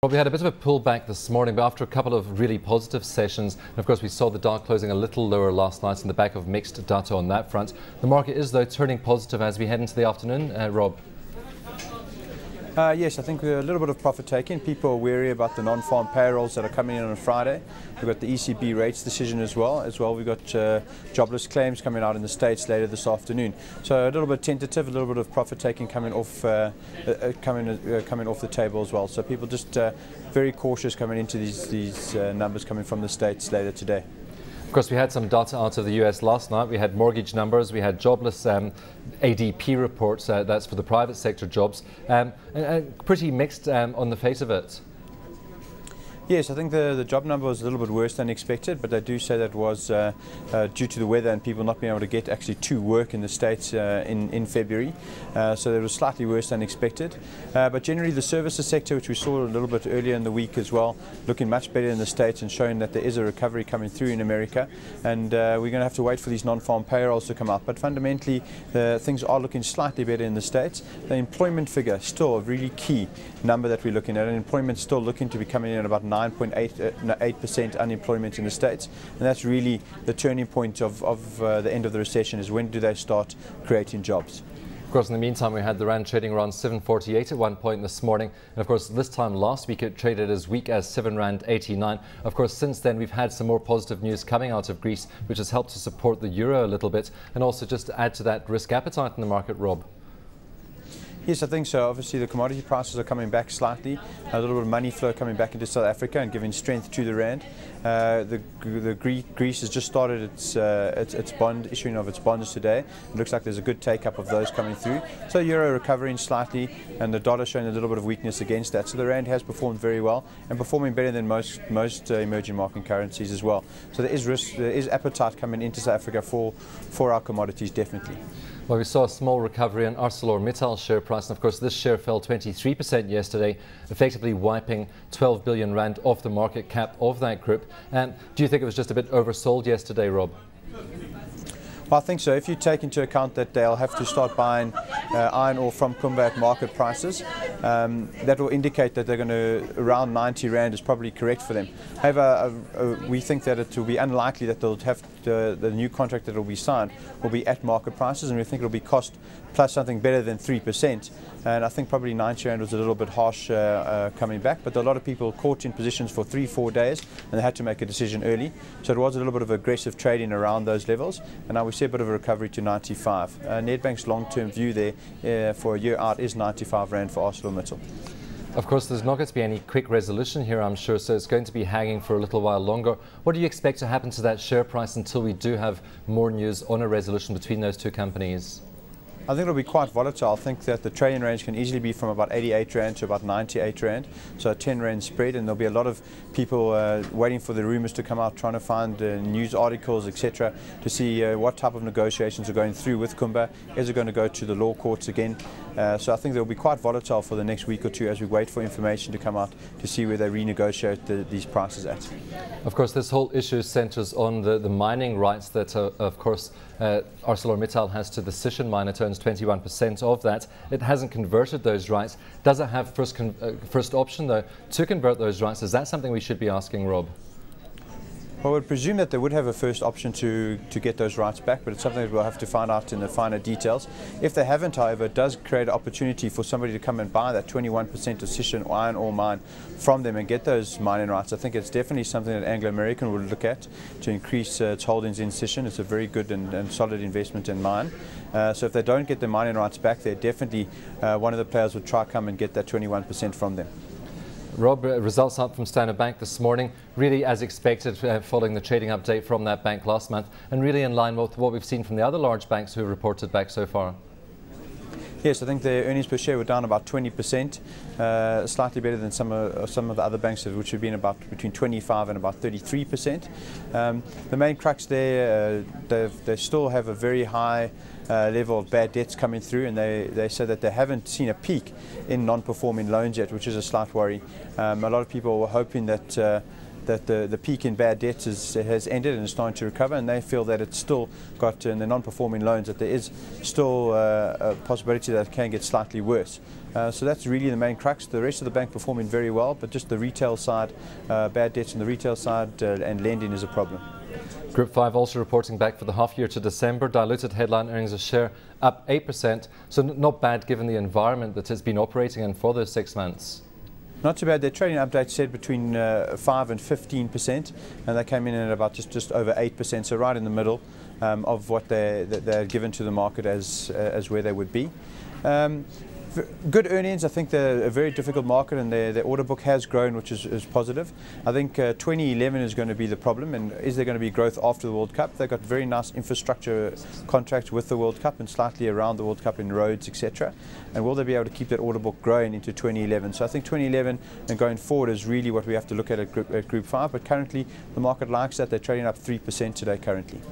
Well, we had a bit of a pullback this morning, but after a couple of really positive sessions, and of course we saw the Dow closing a little lower last night on the back of mixed data on that front. The market is, though, turning positive as we head into the afternoon. Rob? Yes, I think a little bit of profit taking. People are wary about the non-farm payrolls that are coming in on a Friday. We've got the ECB rates decision as well. We've got jobless claims coming out in the States later this afternoon. So a little bit tentative, a little bit of profit taking coming off the table as well. So people just very cautious coming into these numbers coming from the States later today. Of course, we had some data out of the US last night. We had mortgage numbers, we had jobless ADP reports, that's for the private sector jobs, and pretty mixed on the face of it. Yes, I think the job number was a little bit worse than expected, but they do say that was due to the weather and people not being able to get actually to work in the States in February. So it was slightly worse than expected. But generally the services sector, which we saw a little bit earlier in the week as well, looking much better in the States and showing that there is a recovery coming through in America. And we're going to have to wait for these non-farm payrolls to come up. But fundamentally, things are looking slightly better in the States. The employment figure, still a really key number that we're looking at. And employment still looking to be coming in at about 9.8% unemployment in the States, and that's really the turning point of the end of the recession, is when do they start creating jobs. Of course, in the meantime, we had the rand trading around 7.48 at one point this morning, and of course this time last week it traded as weak as 7.89 rand. Of course, since then we've had some more positive news coming out of Greece, which has helped to support the euro a little bit, and also just to add to that risk appetite in the market. Rob? Yes, I think so. Obviously the commodity prices are coming back slightly, a little bit of money flow coming back into South Africa and giving strength to the rand. Greece has just started its bond issuing of its bonds today. It looks like there's a good take up of those coming through. So euro recovering slightly and the dollar showing a little bit of weakness against that. So the rand has performed very well and performing better than most emerging market currencies as well. So there is risk, there is appetite coming into South Africa for our commodities, definitely. Well, we saw a small recovery in ArcelorMittal share price, and of course this share fell 23% yesterday, effectively wiping 12 billion rand off the market cap of that group. And do you think it was just a bit oversold yesterday, Rob? Well, I think so. If you take into account that they'll have to start buying iron ore from Kumba at market prices, that will indicate that they're going to, around 90 rand is probably correct for them. However, we think that it will be unlikely that they'll have the new contract that will be signed will be at market prices, and we think it will be cost plus something better than 3%. And I think probably 90 rand was a little bit harsh coming back, but a lot of people caught in positions for 3-4 days and they had to make a decision early. So it was a little bit of aggressive trading around those levels, and now we see a bit of a recovery to 95. Nedbank's long-term view there for a year out is 95 rand for ArcelorMittal. Of course, there's not going to be any quick resolution here, I'm sure, so it's going to be hanging for a little while longer. What do you expect to happen to that share price until we do have more news on a resolution between those two companies? I think it'll be quite volatile. I think that the trading range can easily be from about 88 rand to about 98 rand, so a 10 rand spread, and there'll be a lot of people waiting for the rumours to come out, trying to find news articles, etc., to see what type of negotiations are going through with Kumba. Is it going to go to the law courts again? So I think they'll be quite volatile for the next week or two as we wait for information to come out to see where they renegotiate these prices at. Of course, this whole issue centres on the mining rights that, of course, ArcelorMittal has to the Sishen mine. It owns 21% of that. It hasn't converted those rights. Does it have first option, though, to convert those rights? Is that something we should be asking, Rob? Well, I would presume that they would have a first option to get those rights back, but it's something that we'll have to find out in the finer details. If they haven't, however, it does create an opportunity for somebody to come and buy that 21% of Sishen iron ore mine from them and get those mining rights. I think it's definitely something that Anglo American would look at to increase its holdings in Sishen. It's a very good and solid investment in mine. So if they don't get the mining rights back, they're definitely one of the players would try come and get that 21% from them. Rob, results out from Standard Bank this morning, really as expected following the trading update from that bank last month, and really in line with what we've seen from the other large banks who reported back so far. Yes, I think their earnings per share were down about 20%, slightly better than some of the other banks, which have been about between 25 and about 33%. The main crux there, they still have a very high level of bad debts coming through, and they said that they haven't seen a peak in non-performing loans yet, which is a slight worry. A lot of people were hoping that that the peak in bad debts has ended and is starting to recover, and they feel that it's still got in the non-performing loans that there is still a possibility that it can get slightly worse. So that's really the main crux. The rest of the bank performing very well, but just the retail side, bad debts on the retail side and lending is a problem. Group 5 also reporting back for the half year to December. Diluted headline earnings a share up 8%. So not bad given the environment that has been operating in for those 6 months. Not too bad. Their trading update said between 5 and 15%, and they came in at about just over 8%, so right in the middle of what they're given to the market as where they would be. Good earnings. I think they're a very difficult market, and their order book has grown, which is positive. I think 2011 is going to be the problem, and is there going to be growth after the World Cup? They've got very nice infrastructure contracts with the World Cup and slightly around the World Cup in roads, etc. And will they be able to keep that order book growing into 2011? So I think 2011 and going forward is really what we have to look at Group 5, but currently the market likes that. They're trading up 3% today currently.